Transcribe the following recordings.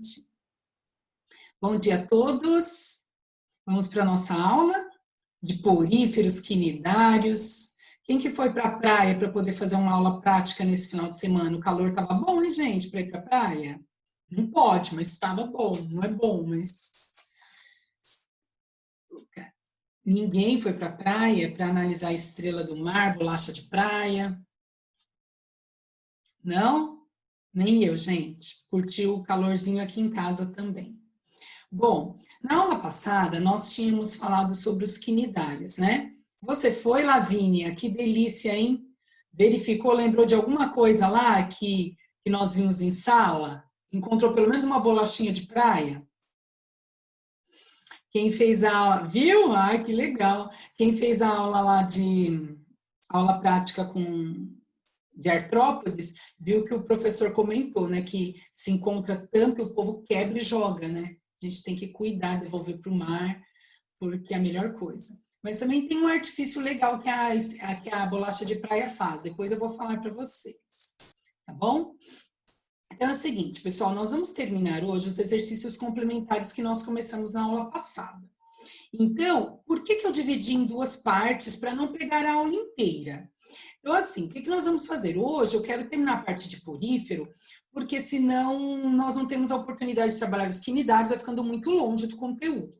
instantinho. Bom dia a todos. Vamos para a nossa aula de poríferos quinidários. Quem que foi para a praia para poder fazer uma aula prática nesse final de semana? O calor estava bom, hein, gente, para ir para a praia? Não pode, mas estava bom. Não é bom, mas... Ninguém foi para a praia para analisar a estrela do mar, bolacha de praia? Não? Nem eu, gente. Curti o calorzinho aqui em casa também. Bom, na aula passada nós tínhamos falado sobre os quinidários, né? Você foi, Lavínia? Que delícia, hein? Verificou, lembrou de alguma coisa lá que nós vimos em sala? Encontrou pelo menos uma bolachinha de praia? Quem fez a aula, viu? Ai, que legal. Quem fez a aula lá de aula prática de artrópodes, viu que o professor comentou, né, que se encontra tanto, o povo quebra e joga, né? A gente tem que cuidar, devolver para o mar, porque é a melhor coisa. Mas também tem um artifício legal que a bolacha de praia faz, depois eu vou falar para vocês, tá bom? Então é o seguinte, pessoal, nós vamos terminar hoje os exercícios complementares que nós começamos na aula passada. Então, por que eu dividi em duas partes para não pegar a aula inteira? Então, assim, o que nós vamos fazer? Hoje eu quero terminar a parte de porífero, porque senão nós não temos a oportunidade de trabalhar os quinidários, vai ficando muito longe do conteúdo.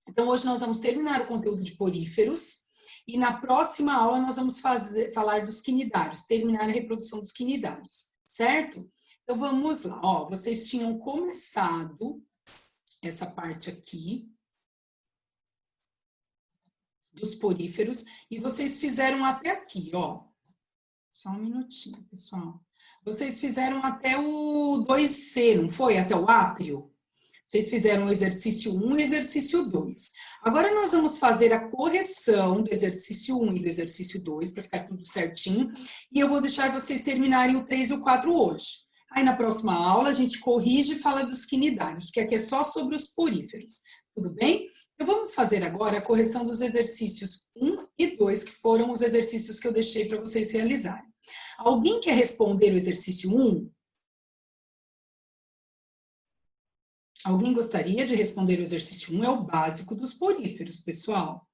Então, hoje nós vamos terminar o conteúdo de poríferos, e na próxima aula nós vamos falar dos quinidários, terminar a reprodução dos quinidários, certo? Então, vamos lá. Ó, vocês tinham começado essa parte aqui dos poríferos, e vocês fizeram até aqui, ó. Só um minutinho, pessoal. Vocês fizeram até o 2C, não foi? Até o átrio? Vocês fizeram o exercício 1 e o exercício 2. Agora nós vamos fazer a correção do exercício 1 e do exercício 2, para ficar tudo certinho, e eu vou deixar vocês terminarem o 3 e o 4 hoje. Aí na próxima aula a gente corrige e fala dos quinidários, porque aqui é só sobre os poríferos. Tudo bem? Então vamos fazer agora a correção dos exercícios 1 e 2, que foram os exercícios que eu deixei para vocês realizarem. Alguém quer responder o exercício 1? Alguém gostaria de responder o exercício 1? É o básico dos poríferos, pessoal.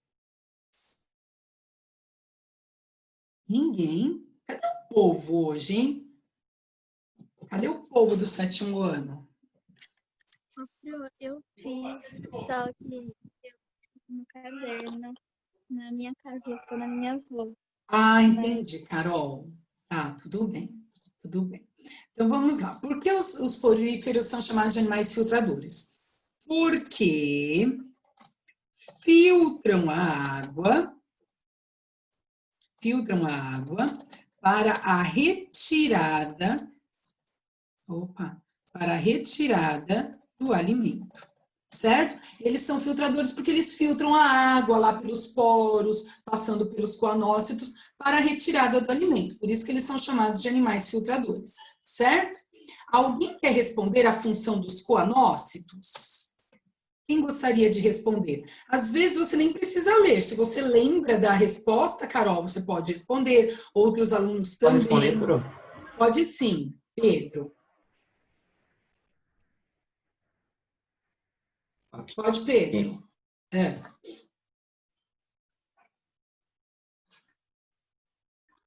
Ninguém? Cadê o povo hoje, hein? Cadê o povo do 7º ano? Eu fiz, só que eu no caderno, na minha casa, eu tô na minha avó. Ah, entendi, Carol. Tá, tudo bem, tudo bem. Então, vamos lá. Por que os poríferos são chamados de animais filtradores? Porque filtram a água para a retirada, do alimento, certo? Eles são filtradores porque eles filtram a água lá pelos poros, passando pelos coanócitos, para a retirada do alimento. Por isso que eles são chamados de animais filtradores, certo? Alguém quer responder a função dos coanócitos? Quem gostaria de responder? Às vezes você nem precisa ler. Se você lembra da resposta, Carol, você pode responder. Outros alunos também. Pode responder, prof? Pode sim, Pedro. Okay. Pode, Pedro.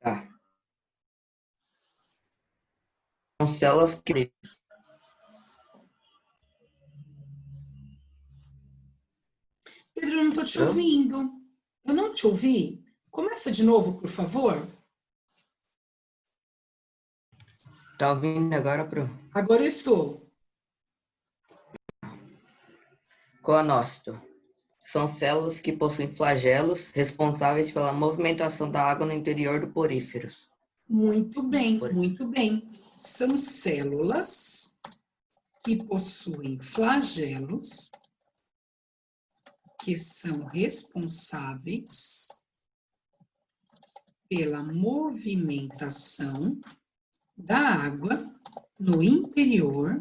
Tá. São células que... Pedro, eu não estou te ouvindo. Eu não te ouvi. Começa de novo, por favor. Tá ouvindo agora, prof? Agora eu estou. Coanócito. São células que possuem flagelos responsáveis pela movimentação da água no interior do poríferos. Muito bem, muito bem. São células que possuem flagelos que são responsáveis pela movimentação da água no interior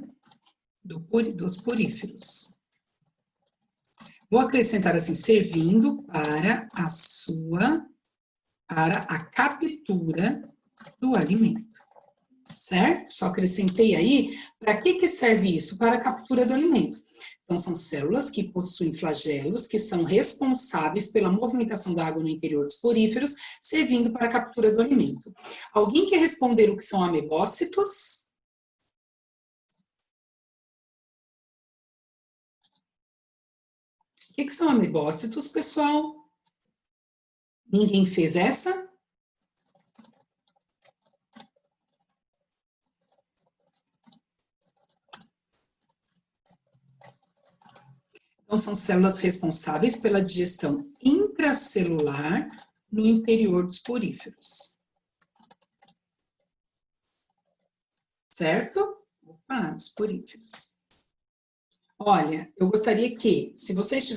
dos poríferos. Vou acrescentar assim, servindo para a captura do alimento. certo? Só acrescentei aí, para que serve isso? Para a captura do alimento. Então, são células que possuem flagelos, que são responsáveis pela movimentação da água no interior dos poríferos, servindo para a captura do alimento. Alguém quer responder o que são amebócitos? O que são amebócitos, pessoal? Ninguém fez essa? Então, são células responsáveis pela digestão intracelular no interior dos poríferos. Certo? Opa, dos poríferos. Olha, eu gostaria que, se vocês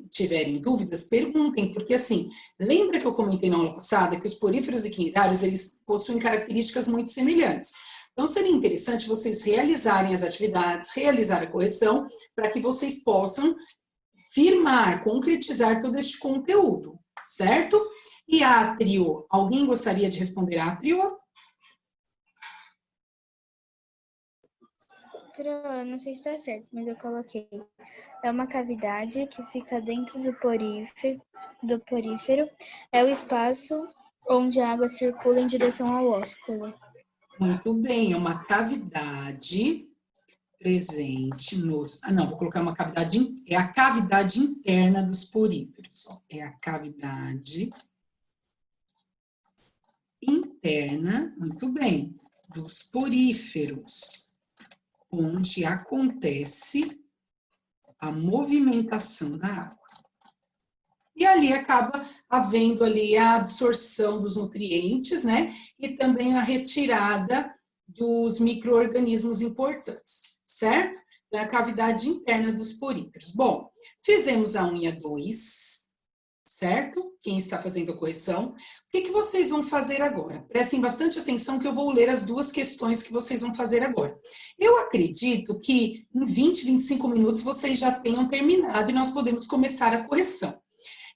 tiverem dúvidas, perguntem, porque assim, lembra que eu comentei na aula passada que os poríferos e quinidários, eles possuem características muito semelhantes. Então, seria interessante vocês realizarem as atividades, realizar a correção, para que vocês possam firmar, concretizar todo este conteúdo, certo? E átrio, alguém gostaria de responder átrio? Não sei se está certo, mas eu coloquei. É uma cavidade que fica dentro do porífero. É o espaço onde a água circula em direção ao ósculo. Muito bem, é uma cavidade presente nos... não, vou colocar uma cavidade... É a cavidade interna dos poríferos. Ó, é a cavidade interna, muito bem, dos poríferos, onde acontece a movimentação da água. E ali acaba havendo ali a absorção dos nutrientes, né? E também a retirada dos micro-organismos importantes, certo? Então, é a cavidade interna dos poríferos. Bom, fizemos a unha 2, certo? Quem está fazendo a correção. O que vocês vão fazer agora? Prestem bastante atenção que eu vou ler as duas questões que vocês vão fazer agora. Eu acredito que em 20, 25 minutos vocês já tenham terminado e nós podemos começar a correção.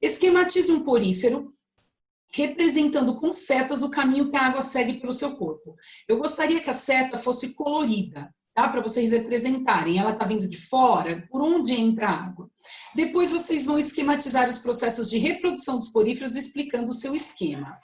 Esquematize um porífero, representando com setas o caminho que a água segue pelo seu corpo. Eu gostaria que a seta fosse colorida, tá? Para vocês representarem. Ela está vindo de fora, por onde entra a água. Depois vocês vão esquematizar os processos de reprodução dos poríferos, explicando o seu esquema.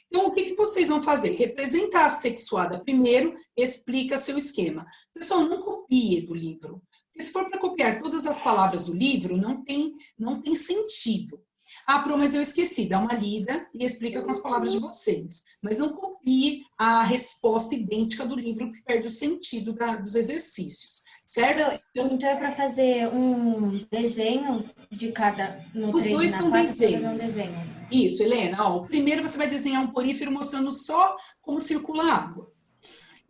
Então, o que vocês vão fazer? Representar a sexuada primeiro, explica seu esquema. Pessoal, não copie do livro. Porque se for para copiar todas as palavras do livro, não tem sentido. Ah, Pro, mas eu esqueci, dá uma lida e explica com as palavras de vocês. Mas não copie a resposta idêntica do livro, que perde o sentido dos exercícios, certo? Então é para fazer um desenho de cada... Os dois são desenhos. Isso, Helena. Ó, o primeiro você vai desenhar um porífero mostrando só como circula a água.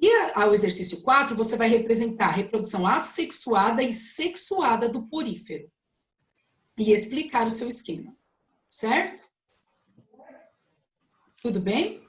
E ao exercício 4, você vai representar a reprodução assexuada e sexuada do porífero. E explicar o seu esquema. Certo? Tudo bem?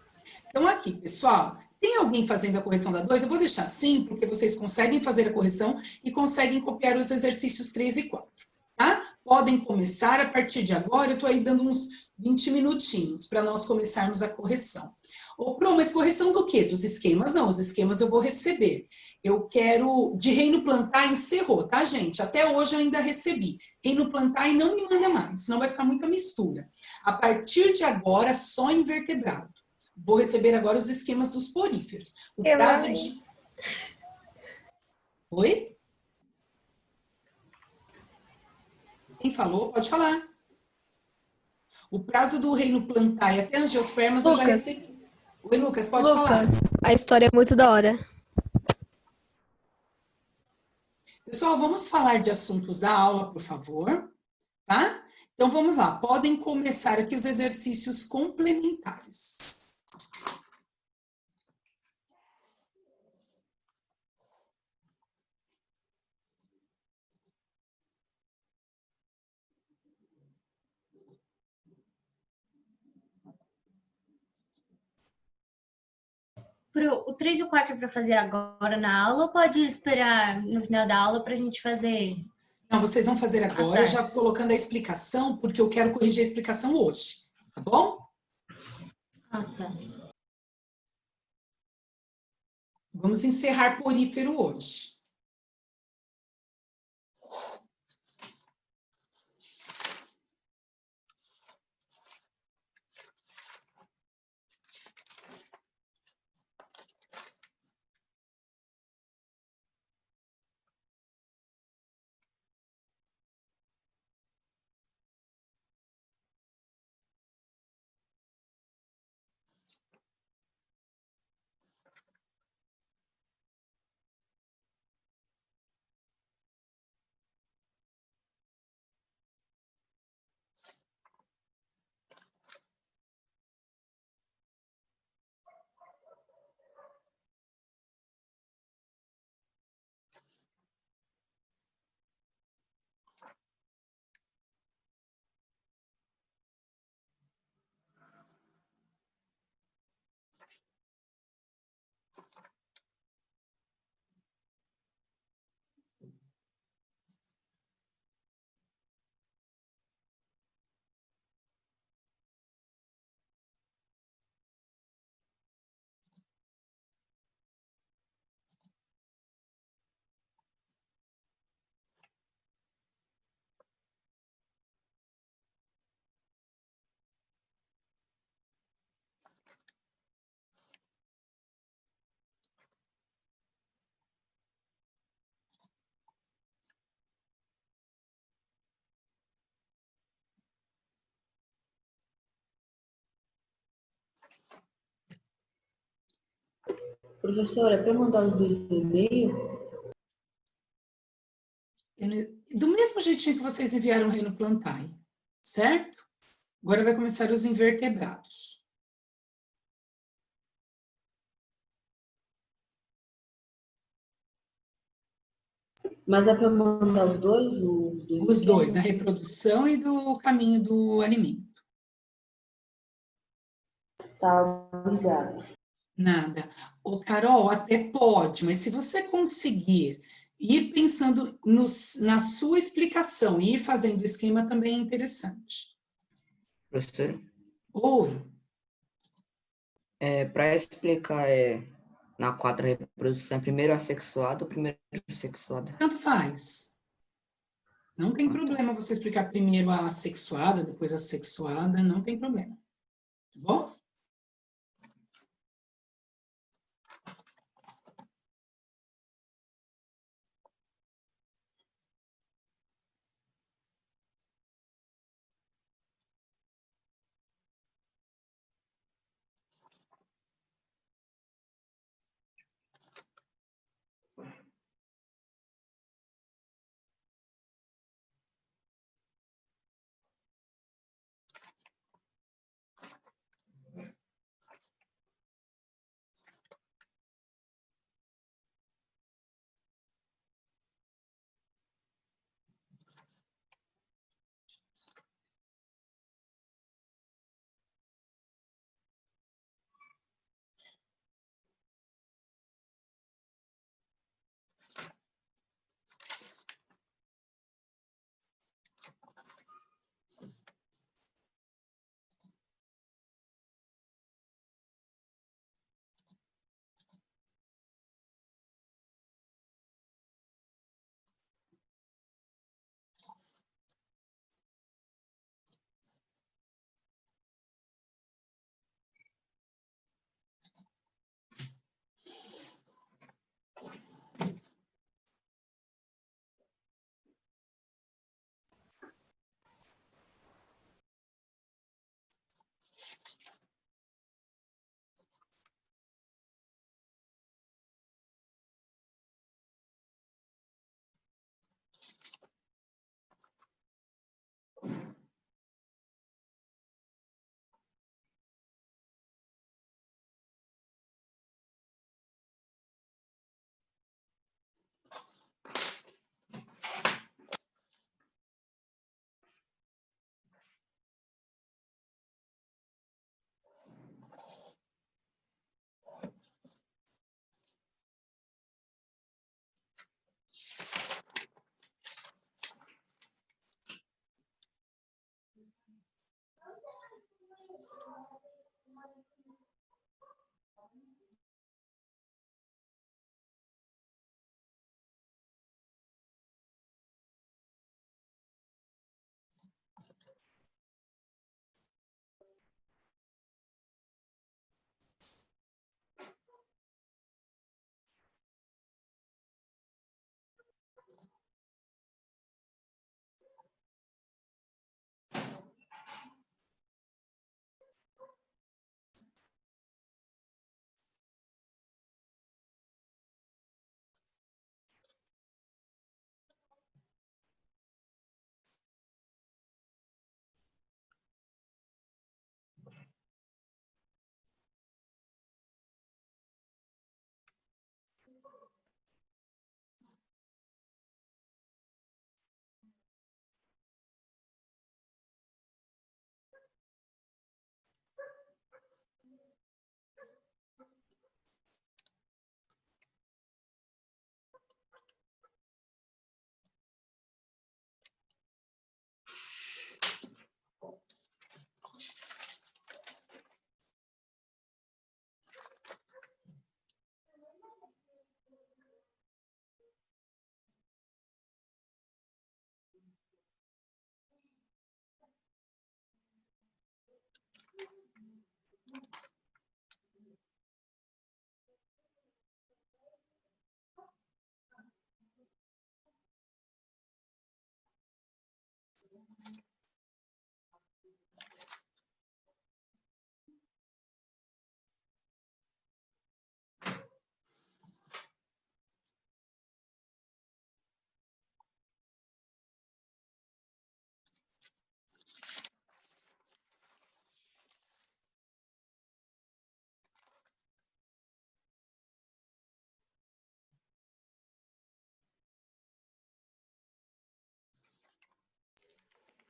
Então, aqui, pessoal, tem alguém fazendo a correção da 2? Eu vou deixar assim, porque vocês conseguem fazer a correção e conseguem copiar os exercícios 3 e 4, tá? Podem começar a partir de agora, eu tô aí dando uns 20 minutinhos para nós começarmos a correção. Ô, Pro, mas correção do quê? Dos esquemas? Não, os esquemas eu vou receber. Eu quero... De reino plantar, encerrou, tá, gente? Até hoje eu ainda recebi. Reino plantar e não me manda mais, senão vai ficar muita mistura. A partir de agora, só invertebrado. Vou receber agora os esquemas dos poríferos. O prazo de... Oi? Quem falou? Pode falar. O prazo do reino plantar e até angiospermas eu já recebi. Oi, Lucas, pode falar. A história é muito da hora. Pessoal, vamos falar de assuntos da aula, por favor, tá? Então, vamos lá. Podem começar aqui os exercícios complementares. O 3 e o 4 é para fazer agora na aula ou pode esperar no final da aula para a gente fazer? Não, vocês vão fazer agora, já colocando a explicação, porque eu quero corrigir a explicação hoje, tá bom? Ah, tá. Vamos encerrar porífero hoje. Professora, para mandar os dois no e-mail? Do mesmo jeitinho que vocês enviaram o Reino Plantae, certo? Agora vai começar os invertebrados. Mas é para mandar os dois? Os dois, da reprodução e do caminho do alimento. Tá, obrigada. Nada. Ô, Carol, até pode, mas se você conseguir ir pensando na sua explicação e ir fazendo o esquema também é interessante. Professor, Oi. para explicar na 4 a reprodução, é primeiro assexuado ou primeiro sexuada? Tanto faz. Não tem problema você explicar primeiro a assexuada, depois a sexuada, não tem problema. Tá bom?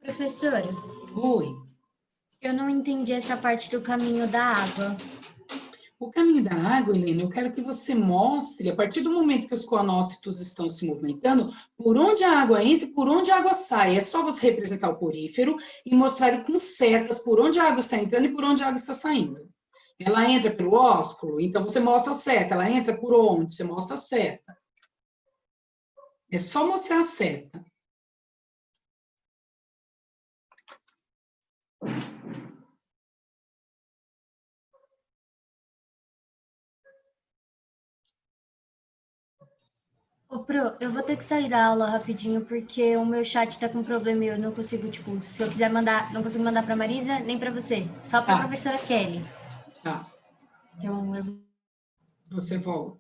Professora, Oi. eu não entendi essa parte do caminho da água. O caminho da água, Helena, eu quero que você mostre, a partir do momento que os coonócitos estão se movimentando, por onde a água entra e por onde a água sai. É só você representar o porífero e mostrar com setas por onde a água está entrando e por onde a água está saindo. Ela entra pelo ósculo, então você mostra a seta. Ela entra por onde? Você mostra a seta. É só mostrar a seta. Ô, Pro, eu vou ter que sair da aula rapidinho porque o meu chat tá com problema e eu não consigo, tipo, se eu quiser mandar, não consigo mandar pra Marisa nem pra você, só pra Tá, professora Kelly. tá. Então, eu Você volta.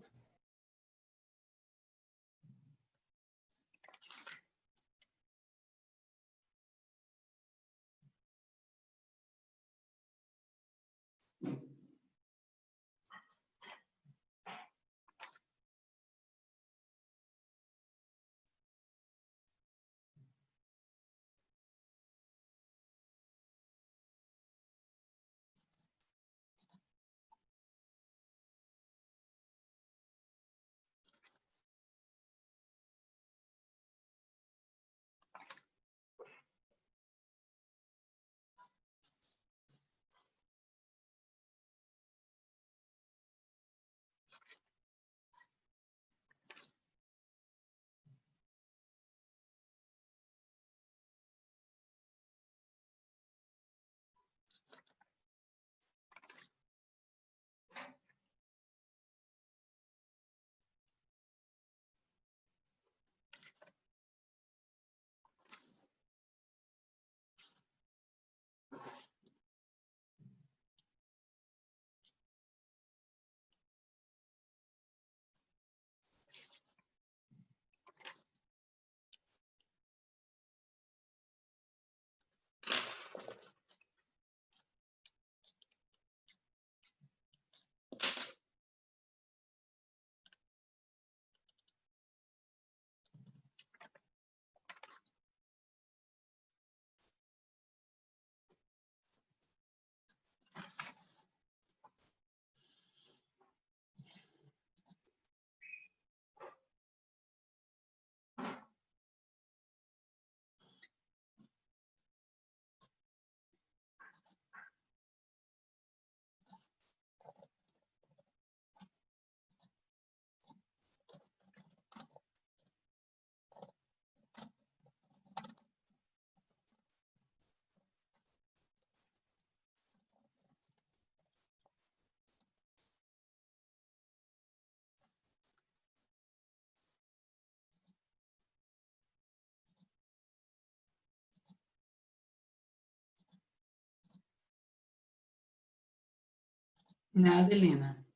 Nada, Helena.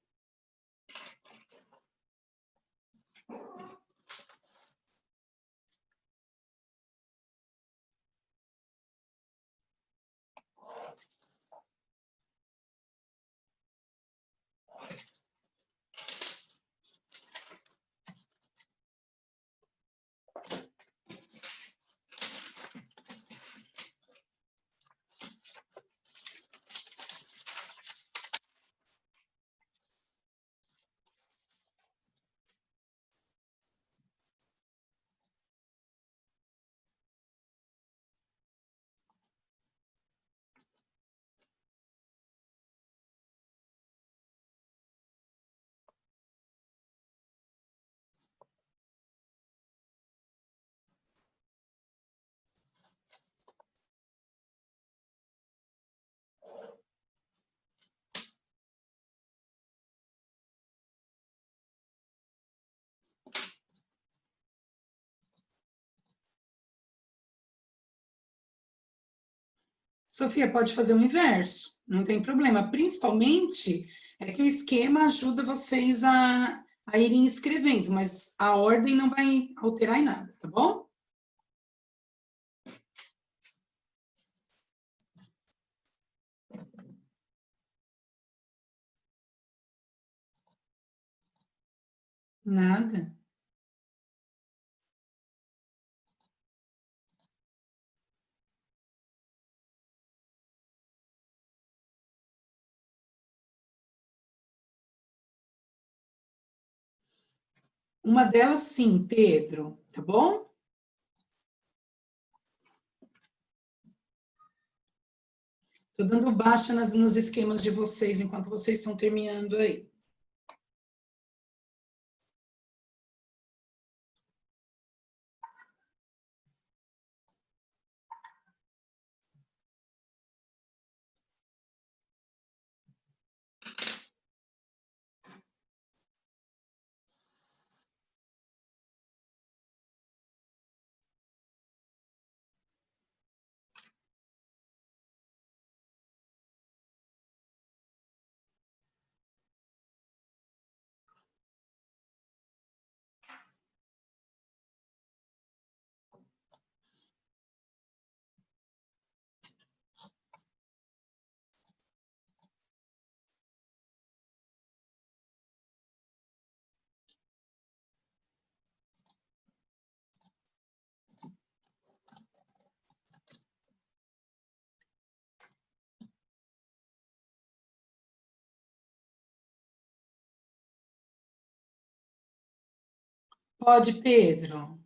Sofia, pode fazer o inverso, não tem problema. Principalmente é que o esquema ajuda vocês a irem escrevendo, mas a ordem não vai alterar em nada, tá bom? Nada. Uma delas, sim, Pedro, tá bom? Estou dando baixa nos esquemas de vocês, enquanto vocês estão terminando aí. Pode, Pedro.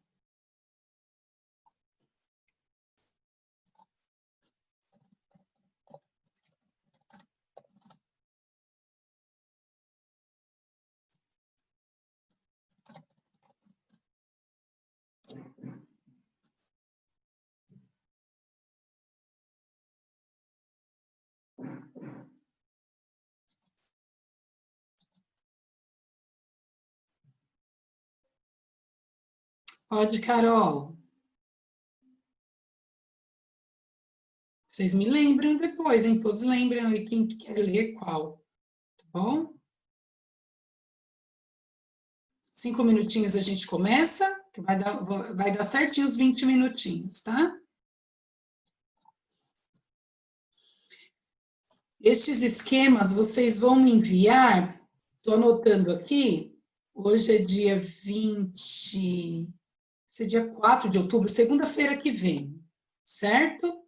Pode, Carol. Vocês me lembram depois, hein? Todos lembram aí quem que quer ler qual, tá bom? 5 minutinhos a gente começa, que vai dar certinho os 20 minutinhos, tá? Estes esquemas vocês vão me enviar, estou anotando aqui, hoje é dia 20, esse é dia 4 de outubro, segunda-feira que vem, certo?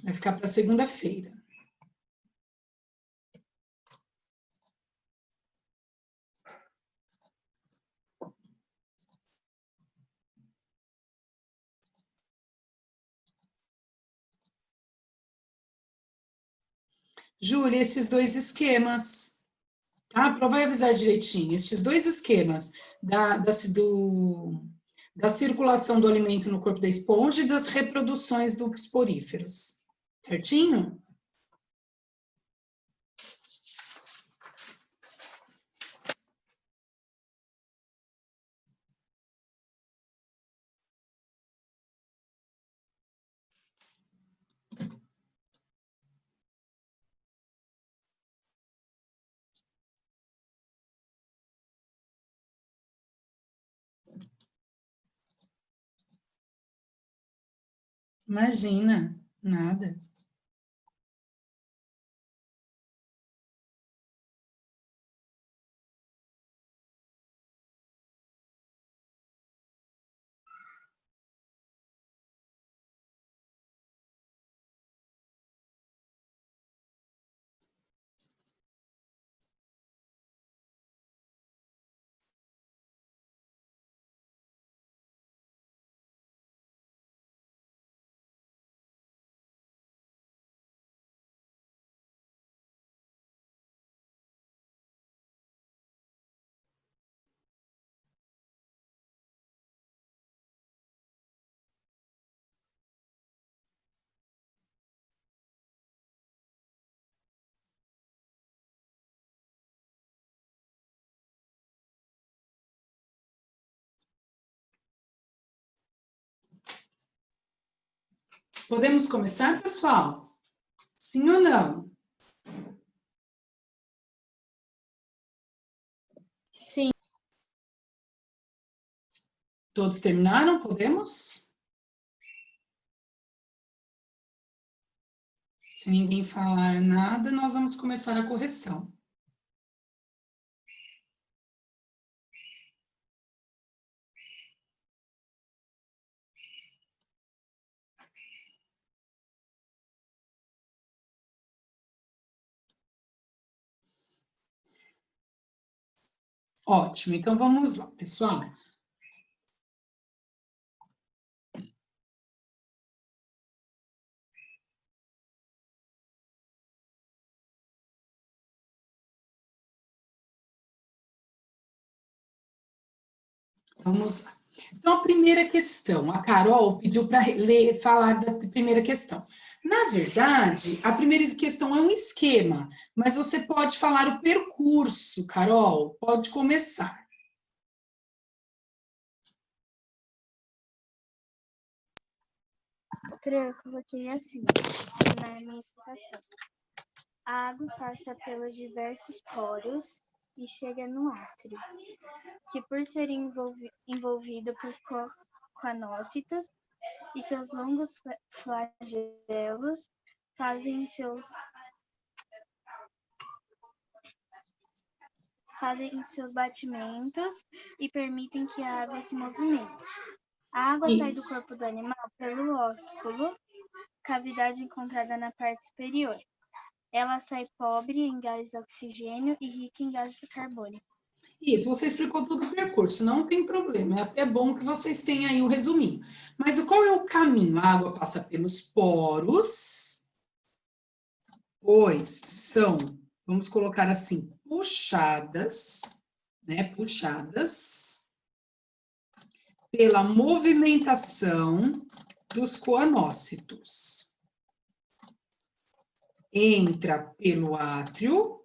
Vai ficar para segunda-feira. Júlia, esses dois esquemas, tá? A prova vai avisar direitinho. Esses dois esquemas da circulação do alimento no corpo da esponja e das reproduções dos poríferos. Certinho? Imagina, nada. Podemos começar, pessoal? Sim ou não? Sim. Todos terminaram? Podemos? Se ninguém falar nada, nós vamos começar a correção. Ótimo, então vamos lá, pessoal. Vamos lá. Então, a primeira questão, a Carol pediu para falar da primeira questão. Na verdade, a primeira questão é um esquema, mas você pode falar o percurso, Carol, pode começar. Eu coloquei assim, na minha explicação. A água passa pelos diversos poros e chega no átrio, que por ser envolvido por coanócitos e seus longos flagelos fazem seus batimentos e permitem que a água se movimente. A água sai do corpo do animal pelo ósculo, cavidade encontrada na parte superior. Ela sai pobre em gases de oxigênio e rica em gases carbônicos. Isso, você explicou todo o percurso, não tem problema, é até bom que vocês tenham aí o resuminho. Mas qual é o caminho? A água passa pelos poros, pois são, vamos colocar assim, puxadas, né, puxadas pela movimentação dos coanócitos. Entra pelo átrio,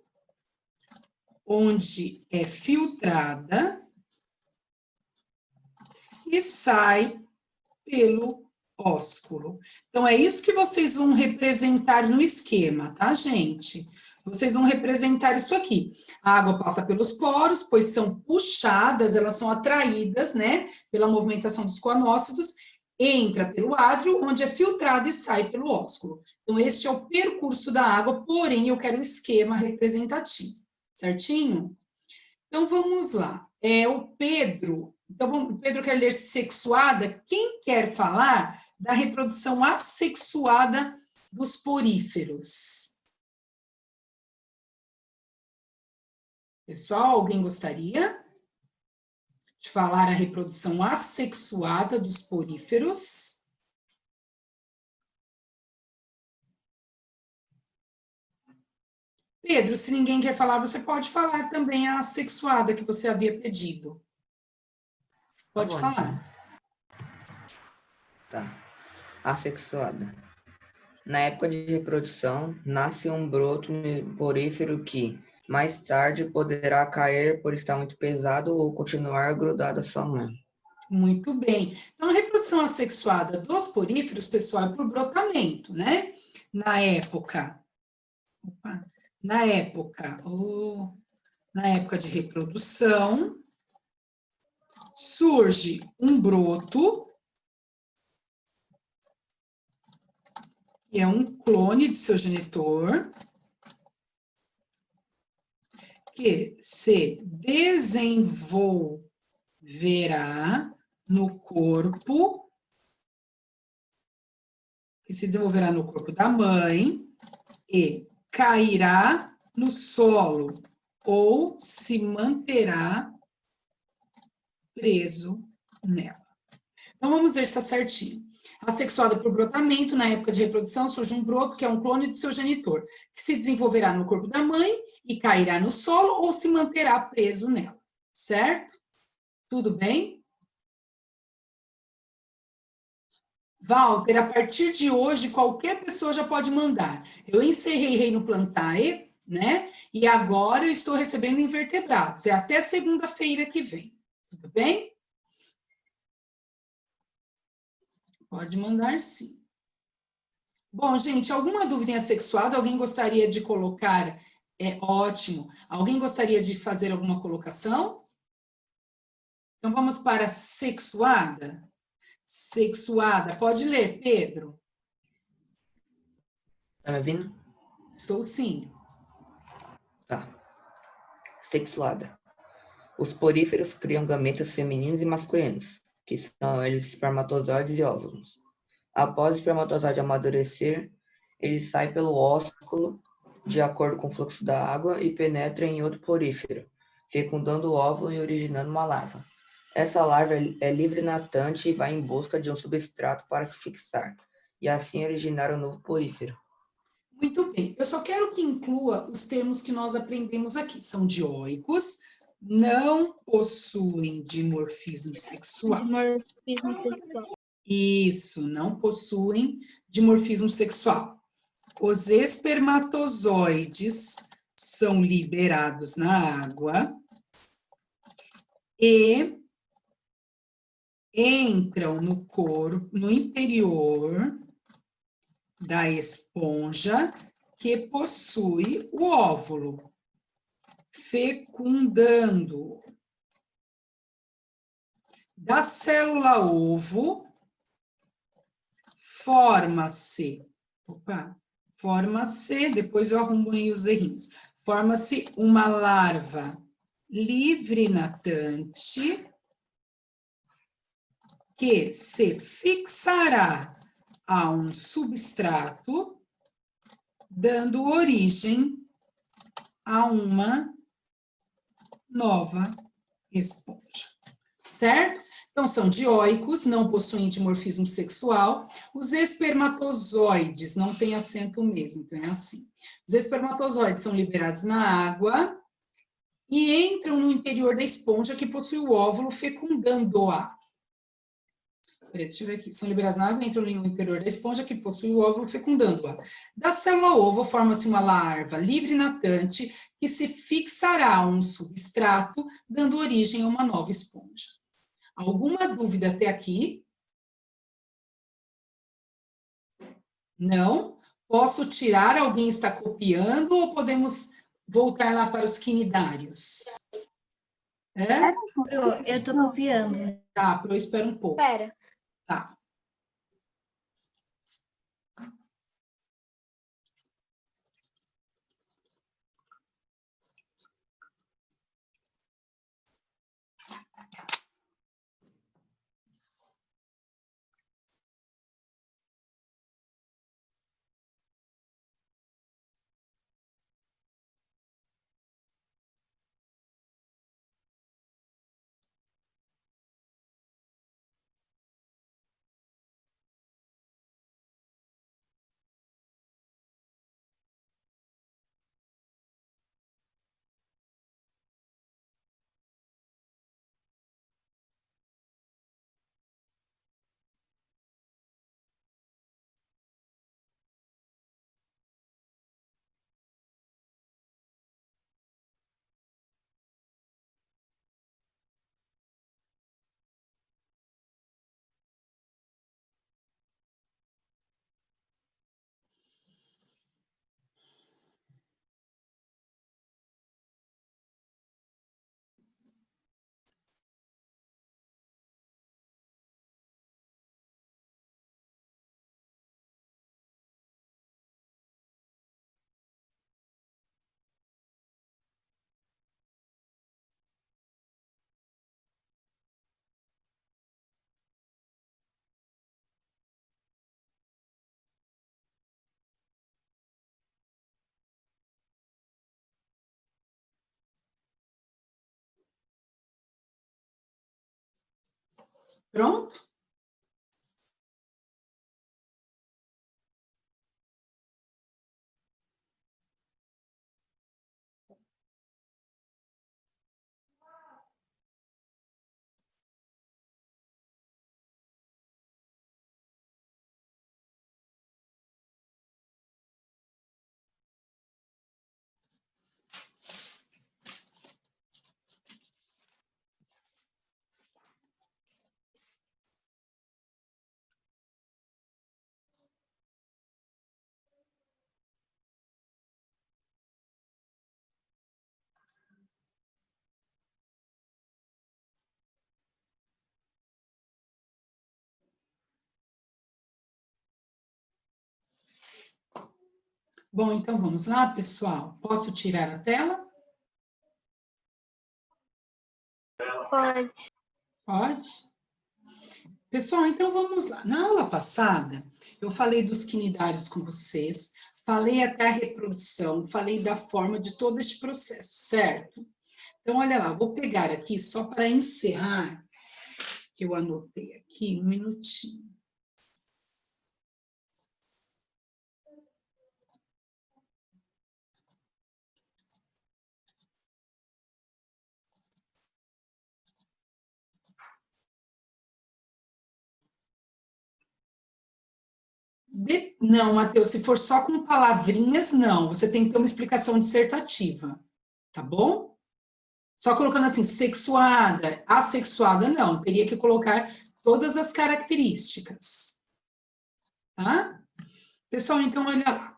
onde é filtrada, e sai pelo ósculo. Então, é isso que vocês vão representar no esquema, tá, gente? Vocês vão representar isso aqui. A água passa pelos poros, pois são puxadas, elas são atraídas, né, pela movimentação dos coanócitos, entra pelo átrio, onde é filtrada e sai pelo ósculo. Então, este é o percurso da água, porém, eu quero um esquema representativo, certinho? Então, vamos lá. O Pedro, então, o Pedro quer ler sexuada. Quem quer falar da reprodução assexuada dos poríferos? Pessoal, alguém gostaria de falar a reprodução assexuada dos poríferos? Pedro, se ninguém quer falar, você pode falar também a assexuada que você havia pedido. Pode bom, falar. Tá. Assexuada. Na época de reprodução, nasce um broto porífero que, mais tarde, poderá cair por estar muito pesado ou continuar grudado à sua mãe. Muito bem. Então, a reprodução assexuada dos poríferos, pessoal, é por brotamento, né? Na época de reprodução, surge um broto, que é um clone de seu genitor, que se desenvolverá no corpo, da mãe e cairá no solo ou se manterá preso nela. Então, vamos ver se está certinho. Assexuada por brotamento, na época de reprodução, surge um broto, que é um clone do seu genitor, que se desenvolverá no corpo da mãe e cairá no solo ou se manterá preso nela, certo? Tudo bem? Walter, a partir de hoje, qualquer pessoa já pode mandar. Eu encerrei Reino Plantae, né? E agora eu estou recebendo invertebrados. É até segunda-feira que vem. Tudo bem? Pode mandar sim. Bom, gente, alguma dúvida em assexuada? Alguém gostaria de colocar? É ótimo. Alguém gostaria de fazer alguma colocação? Então, vamos para sexuada. Sexuada. Pode ler, Pedro. Tá me ouvindo? Estou sim. Tá. Sexuada. Os poríferos criam gametas femininos e masculinos, que são eles espermatozoides e óvulos. Após o espermatozoide amadurecer, ele sai pelo ósculo, de acordo com o fluxo da água, e penetra em outro porífero, fecundando o óvulo e originando uma larva. Essa larva é livre natante e vai em busca de um substrato para se fixar, e assim originar um novo porífero. Muito bem. Eu só quero que inclua os termos que nós aprendemos aqui. São dioicos, não possuem dimorfismo sexual. Dimorfismo sexual. Isso, não possuem dimorfismo sexual. Os espermatozoides são liberados na água e entram no corpo, no interior da esponja que possui o óvulo, fecundando. Da célula ovo, forma-se, depois eu arrumo aí os errinhos, forma-se uma larva livre natante que se fixará a um substrato, dando origem a uma nova esponja, certo? Então, são dioicos, não possuem dimorfismo sexual. Os espermatozoides, não tem acento mesmo, então é assim. Os espermatozoides são liberados na água e entram no interior da esponja que possui o óvulo, fecundando-a. Deixa eu ver aqui. São liberados na água e entram no interior da esponja que possui o óvulo, fecundando-a. Da célula ovo forma-se uma larva livre natante que se fixará a um substrato, dando origem a uma nova esponja. Alguma dúvida até aqui? Não? Posso tirar? Alguém está copiando ou podemos voltar lá para os quinidários? É? Pro, eu tô copiando. Tá, Pro, espera um pouco. Espera. Tá. Pronto? Bom, então vamos lá, pessoal. Posso tirar a tela? Pode. Pode? Pessoal, então vamos lá. Na aula passada, eu falei dos quinidários com vocês, falei até a reprodução, falei da forma de todo esse processo, certo? Então, olha lá, vou pegar aqui só para encerrar, que eu anotei aqui, um minutinho. Não, Matheus, se for só com palavrinhas, não. Você tem que ter uma explicação dissertativa, tá bom? Só colocando assim, sexuada, assexuada, não. Teria que colocar todas as características, tá? Pessoal, então, olha lá.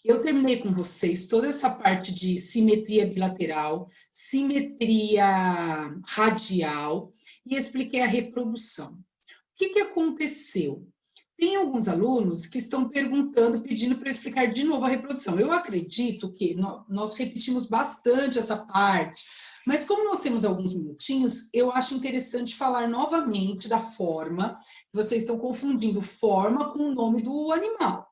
Eu terminei com vocês toda essa parte de simetria bilateral, simetria radial e expliquei a reprodução. O que aconteceu? Tem alguns alunos que estão perguntando, pedindo para eu explicar de novo a reprodução. Eu acredito que nós repetimos bastante essa parte, mas como nós temos alguns minutinhos, eu acho interessante falar novamente da forma, vocês estão confundindo forma com o nome do animal.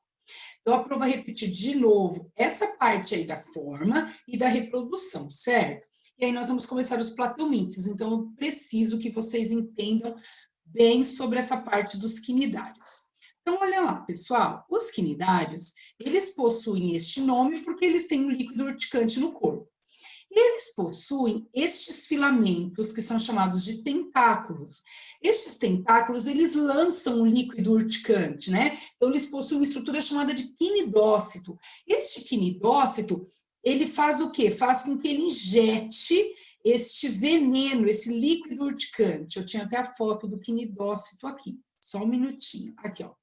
Então, a prova vai repetir de novo essa parte aí da forma e da reprodução, certo? E aí nós vamos começar os plateumintes, então eu preciso que vocês entendam bem sobre essa parte dos quinidários. Então, olha lá, pessoal, os quinidários, eles possuem este nome porque eles têm um líquido urticante no corpo. Eles possuem estes filamentos, que são chamados de tentáculos. Estes tentáculos, eles lançam um líquido urticante, né? Então, eles possuem uma estrutura chamada de quinidócito. Este quinidócito, ele faz o quê? Faz com que ele injete este veneno, esse líquido urticante. Eu tinha até a foto do quinidócito aqui. Só um minutinho. Aqui, ó.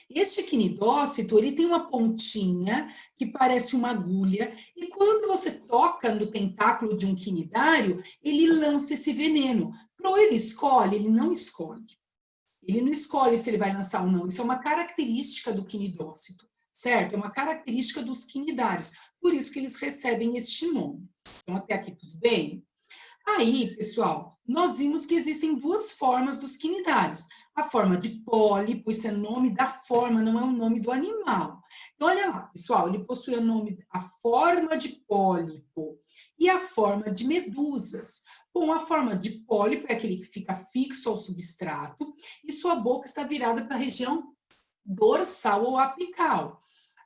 Este quinidócito, ele tem uma pontinha que parece uma agulha, e quando você toca no tentáculo de um quinidário, ele lança esse veneno. Pro ele escolhe? Ele não escolhe. Ele não escolhe se ele vai lançar ou não. Isso é uma característica do quinidócito, certo? É uma característica dos quinidários. Por isso que eles recebem este nome. Então, até aqui tudo bem? Aí, pessoal, nós vimos que existem duas formas dos quinidários. A forma de pólipo, isso é nome da forma, não é o nome do animal. Então, olha lá, pessoal, ele possui a forma de pólipo e a forma de medusas. Bom, a forma de pólipo é aquele que fica fixo ao substrato e sua boca está virada para a região dorsal ou apical.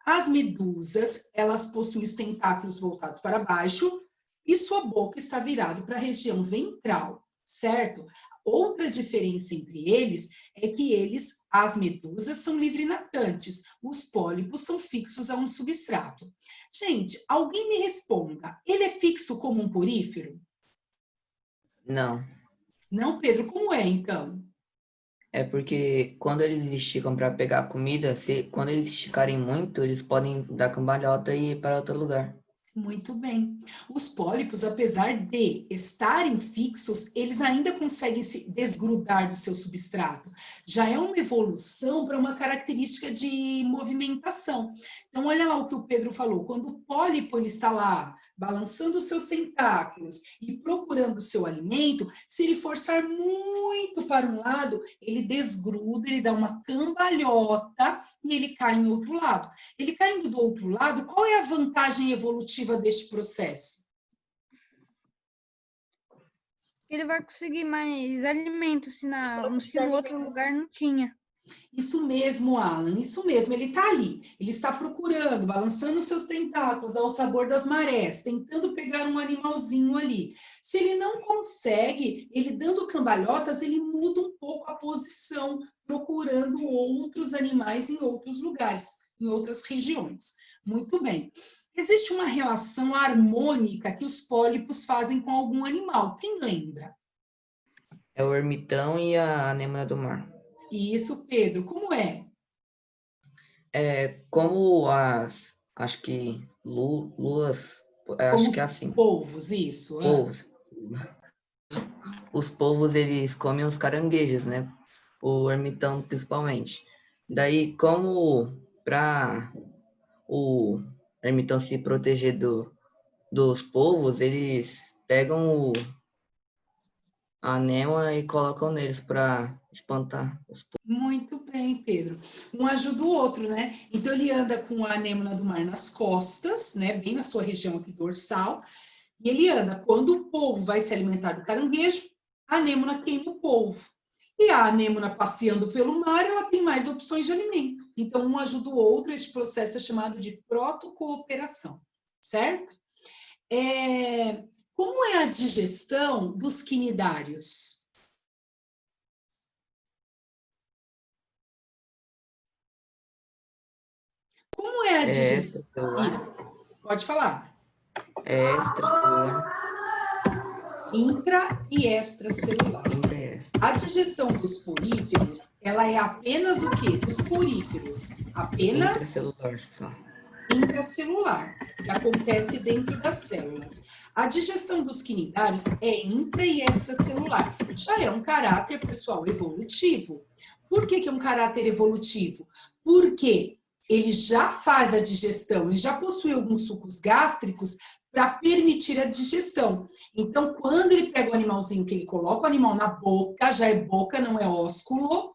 As medusas, elas possuem os tentáculos voltados para baixo, e sua boca está virada para a região ventral, certo? Outra diferença entre eles é que as medusas, são livre-natantes, os pólipos são fixos a um substrato. Gente, alguém me responda, ele é fixo como um porífero? Não. Não, Pedro, como é então? É porque quando eles esticam para pegar comida, quando eles esticarem muito, eles podem dar cambalhota e ir para outro lugar. Muito bem. Os pólipos, apesar de estarem fixos, eles ainda conseguem se desgrudar do seu substrato. Já é uma evolução para uma característica de movimentação. Então, olha lá o que o Pedro falou. Quando o pólipo ele está lá, balançando os seus tentáculos e procurando o seu alimento, se ele forçar muito para um lado, ele desgruda, ele dá uma cambalhota e ele cai em outro lado. Ele caindo do outro lado, qual é a vantagem evolutiva deste processo? Ele vai conseguir mais alimento, se no outro lugar não tinha. Isso mesmo, Alan, isso mesmo. Ele está ali, ele está procurando, balançando seus tentáculos ao sabor das marés, tentando pegar um animalzinho ali. Se ele não consegue, ele dando cambalhotas, ele muda um pouco a posição, procurando outros animais em outros lugares, em outras regiões. Muito bem. Existe uma relação harmônica que os pólipos fazem com algum animal. Quem lembra? É o ermitão e a anêmona do mar. Isso, Pedro. Como é? É como acho que luas, Como acho os que é assim. polvos, isso. Polvos. Os polvos, eles comem os caranguejos, né? O ermitão, principalmente. Daí, como para o ermitão se proteger dos polvos, eles pegam a anêmona e colocam neles para espantar os polvos. Muito bem, Pedro. Um ajuda o outro, né? Então, ele anda com a anêmona do mar nas costas, né? Bem na sua região aqui dorsal. E ele anda. Quando o polvo vai se alimentar do caranguejo, a anêmona queima o polvo. E a anêmona passeando pelo mar, ela tem mais opções de alimento. Então, um ajuda o outro, este processo é chamado de protocooperação, certo? Como é a digestão dos quinidários? Como é a digestão? Pode falar. Extracelular. Intra e extracelular. A digestão dos poríferos, ela é apenas o quê? Dos poríferos. Apenas Intracelular só. Intracelular, que acontece dentro das células. A digestão dos quinidários é intra e extracelular. Já é um caráter, pessoal, evolutivo. Por que é um caráter evolutivo? Porque ele já faz a digestão, ele já possui alguns sucos gástricos para permitir a digestão. Então, quando ele pega o animalzinho, que ele coloca o animal na boca, já é boca, não é ósculo.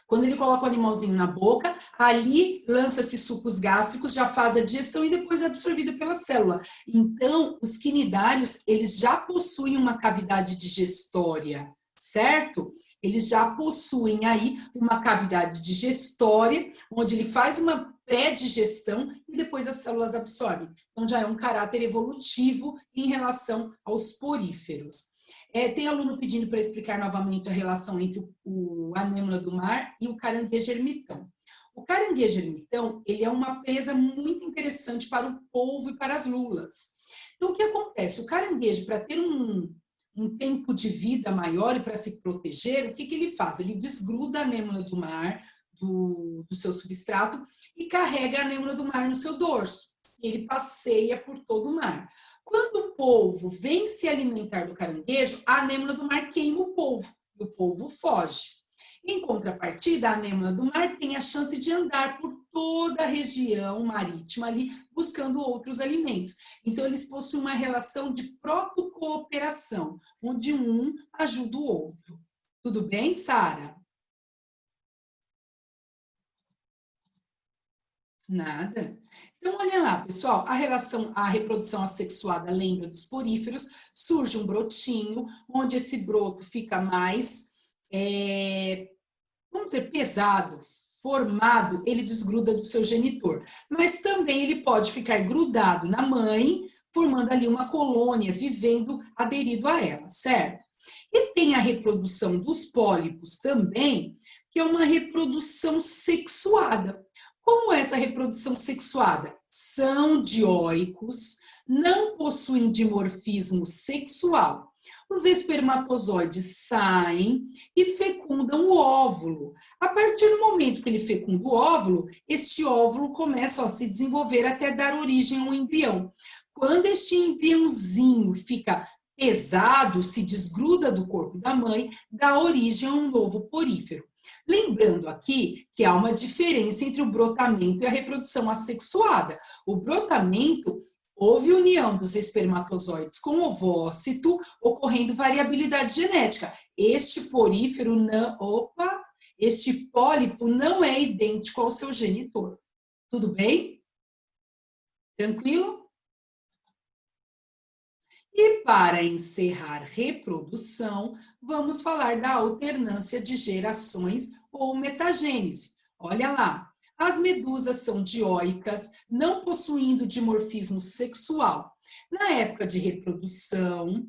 Quando ele coloca o animalzinho na boca, ali lança-se sucos gástricos, já faz a digestão e depois é absorvido pela célula. Então, os quinidários, eles já possuem uma cavidade digestória, certo? Eles já possuem aí uma cavidade digestória, onde ele faz uma pré-digestão e depois as células absorvem. Então, já é um caráter evolutivo em relação aos poríferos. Tem aluno pedindo para explicar novamente a relação entre o anêmona do mar e o caranguejo ermitão. O caranguejo ermitão, ele é uma presa muito interessante para o polvo e para as lulas. Então, o que acontece? O caranguejo, para ter um tempo de vida maior e para se proteger, o que ele faz? Ele desgruda a anêmona do mar do seu substrato e carrega a anêmona do mar no seu dorso. E ele passeia por todo o mar. Quando o polvo vem se alimentar do caranguejo, a anêmona do mar queima o polvo e o polvo foge. Em contrapartida, a anêmona do mar tem a chance de andar por toda a região marítima ali, buscando outros alimentos. Então, eles possuem uma relação de protocooperação, onde um ajuda o outro. Tudo bem, Sara? Nada. Então, olha lá, pessoal, a reprodução assexuada lembra dos poríferos, surge um brotinho, onde esse broto fica mais, vamos dizer, pesado, formado, ele desgruda do seu genitor. Mas também ele pode ficar grudado na mãe, formando ali uma colônia, vivendo aderido a ela, certo? E tem a reprodução dos pólipos também, que é uma reprodução sexuada. Como essa reprodução sexuada? São dioicos, não possuem dimorfismo sexual. Os espermatozoides saem e fecundam o óvulo. A partir do momento que ele fecunda o óvulo, este óvulo começa a se desenvolver até dar origem ao embrião. Quando este embriãozinho fica pesado, se desgruda do corpo da mãe, dá origem a um novo porífero. Lembrando aqui que há uma diferença entre o brotamento e a reprodução assexuada. O brotamento, houve união dos espermatozoides com o ovócito, ocorrendo variabilidade genética. Este porífero este pólipo não é idêntico ao seu genitor. Tudo bem? Tranquilo? E para encerrar reprodução, vamos falar da alternância de gerações ou metagênese. Olha lá, as medusas são dioicas, não possuindo dimorfismo sexual. Na época de reprodução,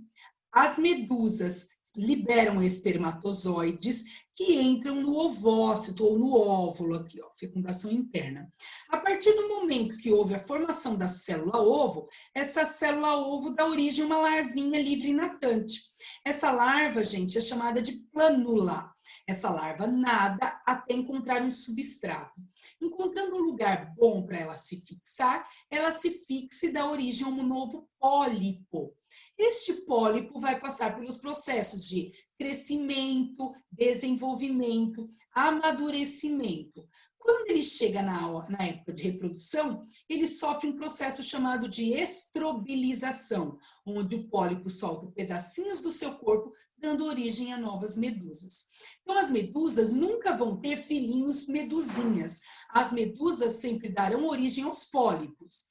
as medusas liberam espermatozoides que entram no ovócito ou no óvulo, aqui, ó, fecundação interna. A partir do momento que houve a formação da célula-ovo, essa célula-ovo dá origem a uma larvinha livre e natante. Essa larva, gente, é chamada de planula. Essa larva nada até encontrar um substrato. Encontrando um lugar bom para ela se fixar, ela se fixa e dá origem a um novo pólipo. Este pólipo vai passar pelos processos de crescimento, desenvolvimento, amadurecimento. Quando ele chega na época de reprodução, ele sofre um processo chamado de estrobilização, onde o pólipo solta pedacinhos do seu corpo, dando origem a novas medusas. Então, as medusas nunca vão ter filhinhos medusinhas. As medusas sempre darão origem aos pólipos.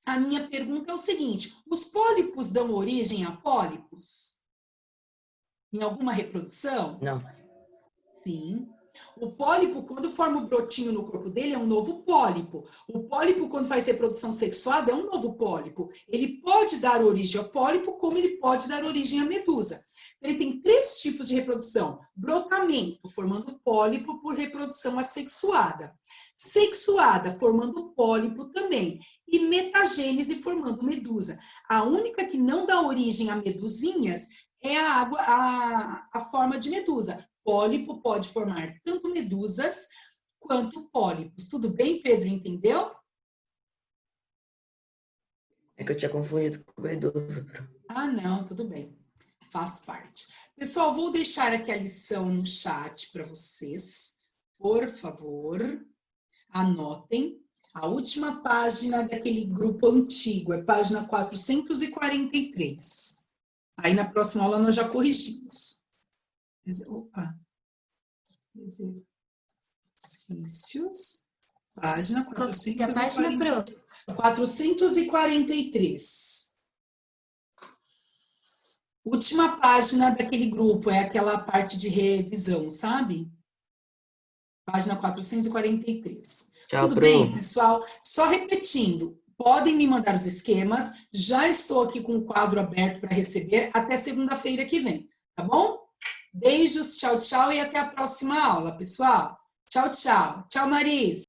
a minha pergunta é o seguinte: os pólipos dão origem a pólipos? Em alguma reprodução? Não. Sim. O pólipo, quando forma o brotinho no corpo dele, é um novo pólipo. O pólipo, quando faz reprodução sexuada, é um novo pólipo. Ele pode dar origem ao pólipo, como ele pode dar origem à medusa. Ele tem 3 tipos de reprodução: brotamento, formando pólipo por reprodução assexuada; sexuada, formando pólipo também; e metagênese, formando medusa. A única que não dá origem a medusinhas é a forma de medusa. Pólipo pode formar tanto medusas quanto pólipos. Tudo bem, Pedro? Entendeu? É que eu tinha confundido com medusa. Ah, não, tudo bem. Faz parte. Pessoal, vou deixar aqui a lição no chat para vocês. Por favor, anotem. A última página daquele grupo antigo é página 443. Aí na próxima aula nós já corrigimos. Opa. Exercícios. Página 443. Última página daquele grupo, é aquela parte de revisão, sabe? Página 443. Tchau, Tudo bem, pessoal? Só repetindo, podem me mandar os esquemas. Já estou aqui com o quadro aberto para receber até segunda-feira que vem, tá bom? Beijos, tchau, tchau e até a próxima aula, pessoal. Tchau, tchau. Tchau, Marisa.